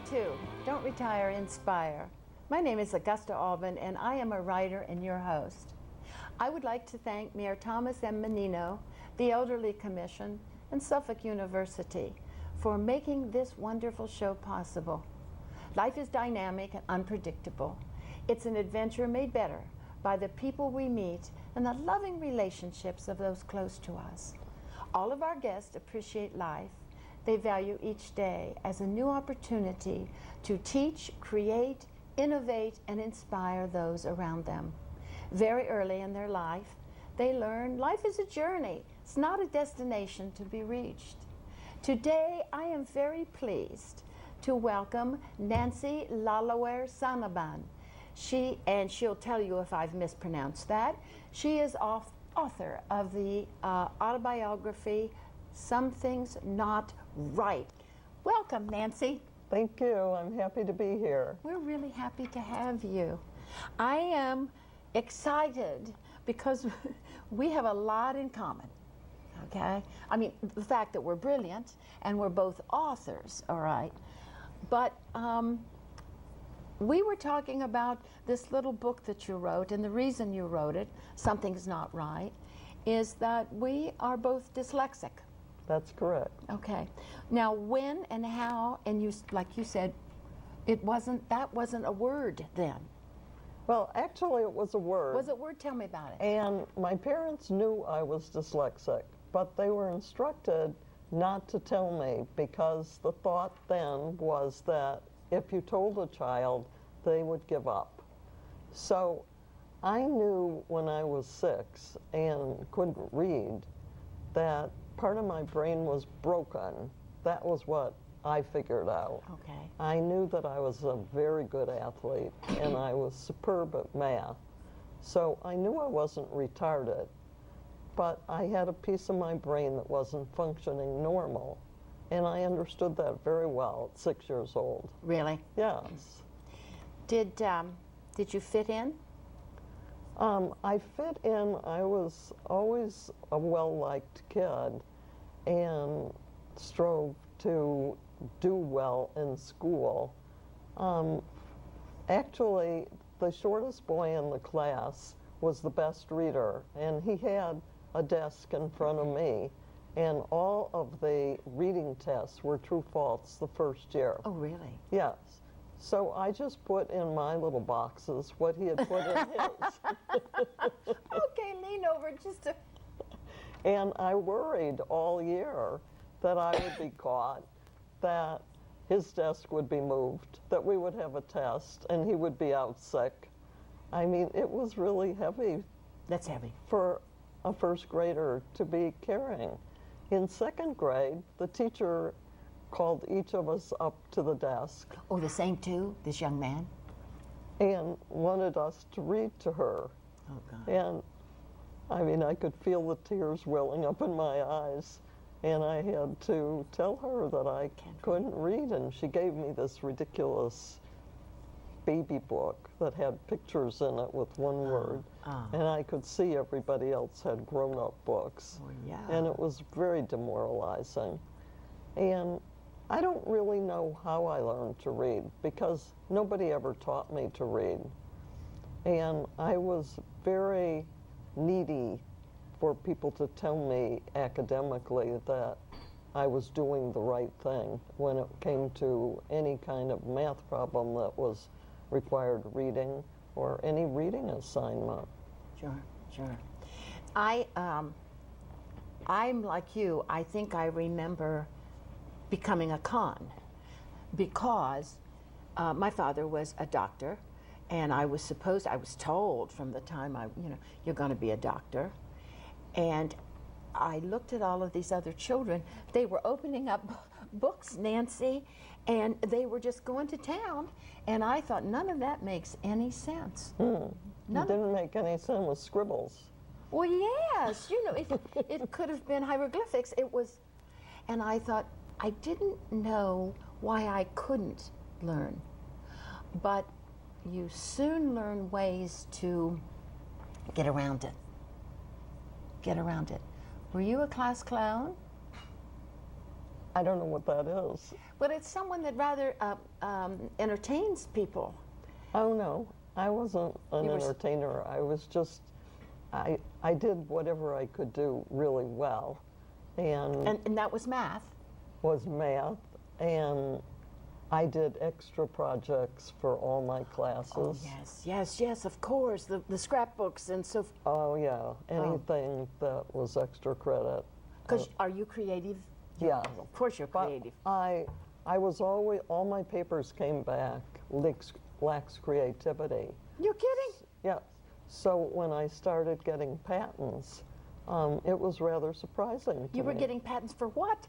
to Don't Retire, Inspire. My name is Augusta Albin, and I am a writer and your host. I would like to thank Mayor Thomas M. Menino, the Elderly Commission, and Suffolk University for making this wonderful show possible. Life is dynamic and unpredictable. It's an adventure made better by the people we meet and the loving relationships of those close to us. All of our guests appreciate life. They value each day as a new opportunity to teach, create, innovate, and inspire those around them. Very early in their life, they learn life is a journey. It's not a destination to be reached. Today, I am very pleased to welcome Nancy Lalauer Sanaban. She'll tell you if I've mispronounced that. She is author of the autobiography, Some Things Not Right. Welcome, Nancy. Thank you. I'm happy to be here. We're really happy to have you. I am excited because we have a lot in common, okay? I mean, the fact that we're brilliant and we're both authors, all right? But we were talking about this little book that you wrote, and the reason you wrote it, Something's Not Right, is that we are both dyslexic. That's correct. Okay. Now, when and how, and you, like you said, that wasn't a word then. Well, actually, it was a word. Was it a word? Tell me about it. And my parents knew I was dyslexic, but they were instructed not to tell me because the thought then was that if you told a child, they would give up. So I knew when I was 6 and couldn't read that part of my brain was broken. That was what I figured out. Okay. I knew that I was a very good athlete and I was superb at math. So I knew I wasn't retarded, but I had a piece of my brain that wasn't functioning normal. And I understood that very well at 6 years old. Really? Yes. Did you fit in? I fit in. I was always a well-liked kid and strove to do well in school. Actually, the shortest boy in the class was the best reader, and he had a desk in front of me, and all of the reading tests were true-false the first year. Oh, really? Yes. So I just put in my little boxes what he had put in his. Okay, lean over just to... And I worried all year that I would be caught, that his desk would be moved, that we would have a test, and he would be out sick. I mean, it was really heavy. That's heavy. For a first grader to be carrying. In second grade, the teacher called each of us up to the desk. Oh, the same too, this young man? And wanted us to read to her. Oh, God. And I mean, I could feel the tears welling up in my eyes. And I had to tell her that I couldn't read, and she gave me this ridiculous baby book that had pictures in it with one word. And I could see everybody else had grown-up books. Oh, yeah. And it was very demoralizing. And I don't really know how I learned to read because nobody ever taught me to read. And I was very needy for people to tell me academically that I was doing the right thing when it came to any kind of math problem that was required reading or any reading assignment. Sure, sure. I'm like you. I think I remember becoming a con because my father was a doctor, and I was told from the time you're going to be a doctor. And I looked at all of these other children. They were opening up books, Nancy, and they were just going to town. And I thought, none of that makes any sense. It didn't make any sense with scribbles. Well, yes, it could have been hieroglyphics. It was, and I thought, I didn't know why I couldn't learn. But you soon learn ways to get around it. Get around it. Were you a class clown? I don't know what that is. But it's someone that rather entertains people. Oh, no. I wasn't an You were entertainer. I was just, I did whatever I could do really well. And that was math. Was math, and I did extra projects for all my classes. Oh, yes, of course. The scrapbooks and so. Oh, yeah, anything that was extra credit. Because are you creative? Yeah. Of course you're creative. I was always, all my papers came back, lacks creativity. You're kidding? Yeah. So when I started getting patents, it was rather surprising to You were me. getting patents for what?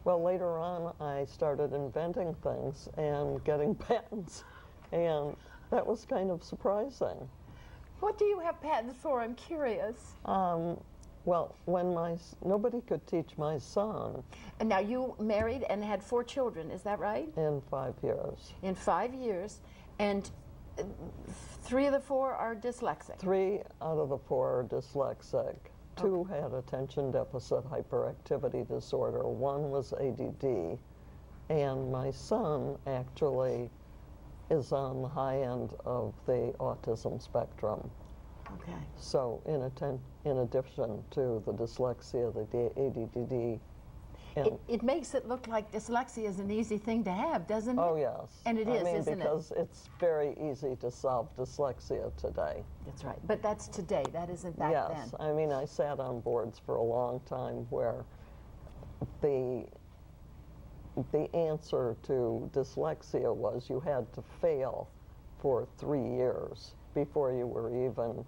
Well, later on, I started inventing things and getting patents, and that was kind of surprising. What do you have patents for? I'm curious. Well, when nobody could teach my son And now you married and had 4 children, is that right? in 5 years. In 5 years, and 3 of the 4 are dyslexic. 3 out of the 4 are dyslexic. 2 had attention deficit hyperactivity disorder. 1 was ADD. And my son actually is on the high end of the autism spectrum. Okay. So in addition to the dyslexia, the ADD, and It makes it look like dyslexia is an easy thing to have, doesn't it? oh yes, And it is, isn't it? because it's very easy to solve dyslexia today. That's right. But that's today. That isn't back Yes, then. I mean I sat on boards for a long time where the answer to dyslexia was you had to fail for 3 years before you were even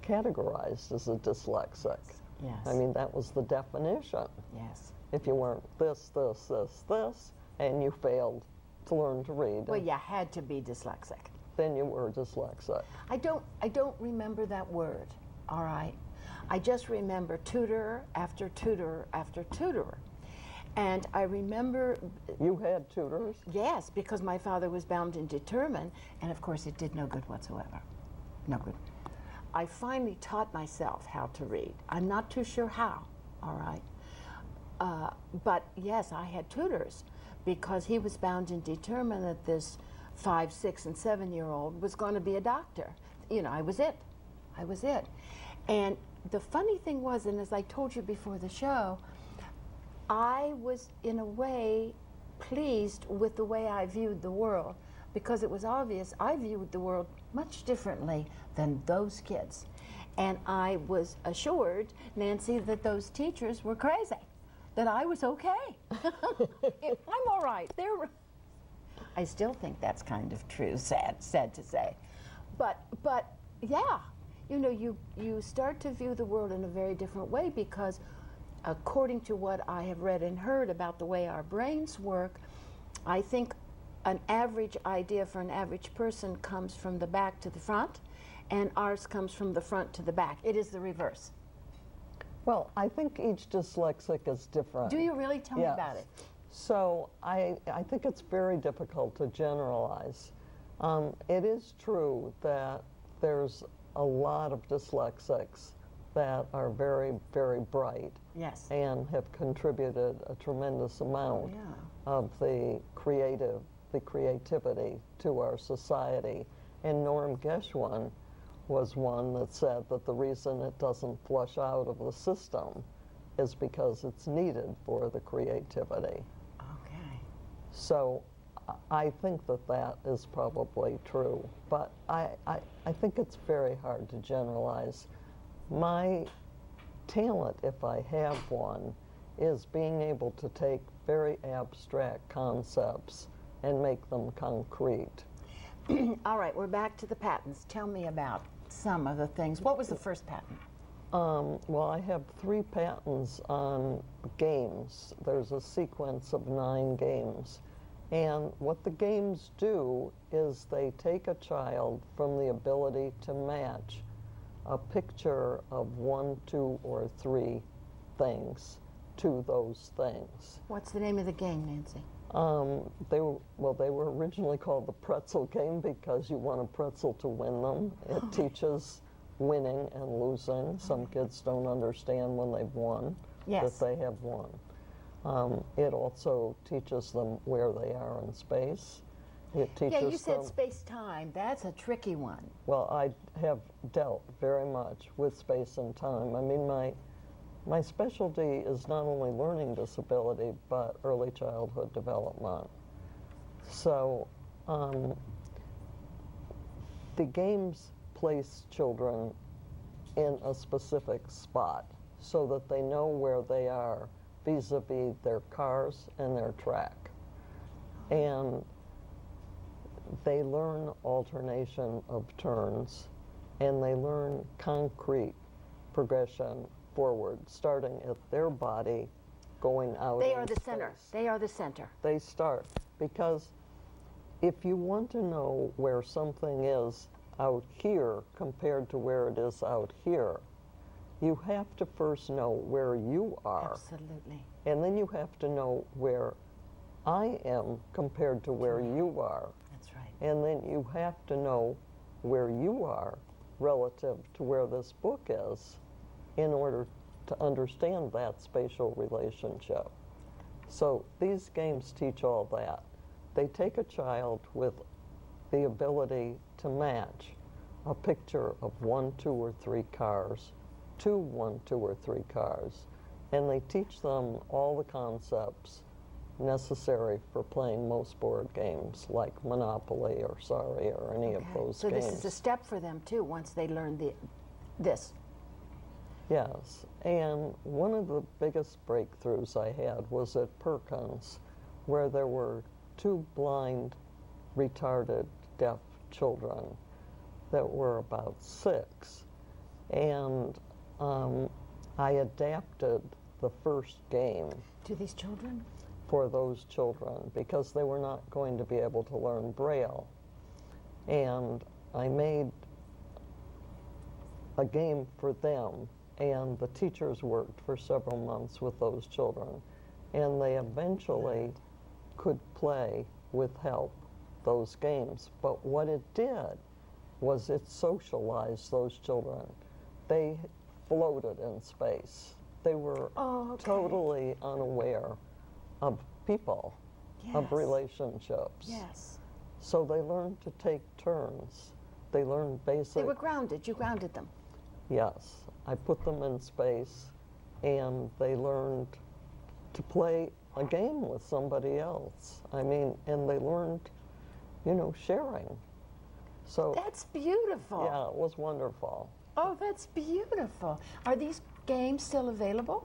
categorized as a dyslexic. Yes. I mean, that was the definition. Yes. If you weren't this, and you failed to learn to read, Well, you had to be dyslexic. then you were dyslexic. I don't remember that word, all right? I just remember tutor after tutor after tutor. And I remember, You had tutors? yes, because my father was bound and determined, and of course it did no good whatsoever. No good. I finally taught myself how to read. I'm not too sure how, all right? But yes, I had tutors because he was bound and determined that this 5, 6, and 7-year-old was going to be a doctor. You know, I was it. I was it. And the funny thing was, and as I told you before the show, I was in a way pleased with the way I viewed the world because it was obvious I viewed the world much differently than those kids. And I was assured, Nancy, that those teachers were crazy, that I was okay. I'm all right. I still think that's kind of true, sad to say. But yeah, you know, you start to view the world in a very different way because according to what I have read and heard about the way our brains work, I think an average idea for an average person comes from the back to the front, and ours comes from the front to the back. It is the reverse. Well, I think each dyslexic is different. Do you really? Tell me Yes. about it. So I think it's very difficult to generalize. It is true that there's a lot of dyslexics that are very, very bright Yes. and have contributed a tremendous amount yeah. of the creativity to our society. And Norm Geschwin was one that said that the reason it doesn't flush out of the system is because it's needed for the creativity. Okay. So I think that that is probably true, but I think it's very hard to generalize. My talent, if I have one, is being able to take very abstract concepts and make them concrete. All right, we're back to the patents. Tell me about some of the things. What was the first patent? Well, I have 3 patents on games. There's a sequence of 9 games. And what the games do is they take a child from the ability to match a picture of 1, 2, or 3 things to those things. What's the name of the game, Nancy? They were originally called the pretzel game because you want a pretzel to win them. It teaches winning and losing. Some kids don't understand when they've won Yes. that they have won. It also teaches them where they are in space. It teaches Yeah, you said them, space-time. That's a tricky one. well, I have dealt very much with space and time. I mean, my specialty is not only learning disability, but early childhood development. So the games place children in a specific spot so that they know where they are vis-a-vis their cars and their track. And they learn alternation of turns, and they learn concrete progression forward, starting at their body, going out. They are the center. They are the center. They start, because if you want to know where something is out here compared to where it is out here, you have to first know where you are. Absolutely. And then you have to know where I am compared to where you are. That's right. And then you have to know where you are relative to where this book is in order to understand that spatial relationship. So these games teach all that. They take a child with the ability to match a picture of 1, 2, or 3 cars to 1, 2, or 3 cars, and they teach them all the concepts necessary for playing most board games like Monopoly or Sorry or any of those So games. this is a step for them too once they learn this. Yes, and one of the biggest breakthroughs I had was at Perkins, where there were 2 blind, retarded, deaf children that were about 6. And I adapted the first game To these children? for those children because they were not going to be able to learn Braille. And I made a game for them, and the teachers worked for several months with those children, and they eventually could play with help those games. But what it did was it socialized those children. They floated in space. They were totally unaware of people, of relationships. Yes. So they learned to take turns. They learned basic. They were grounded. You grounded them. Yes. I put them in space, and they learned to play a game with somebody else. I mean, and they learned, sharing. So That's beautiful. yeah, it was wonderful. Oh, that's beautiful. Are these games still available?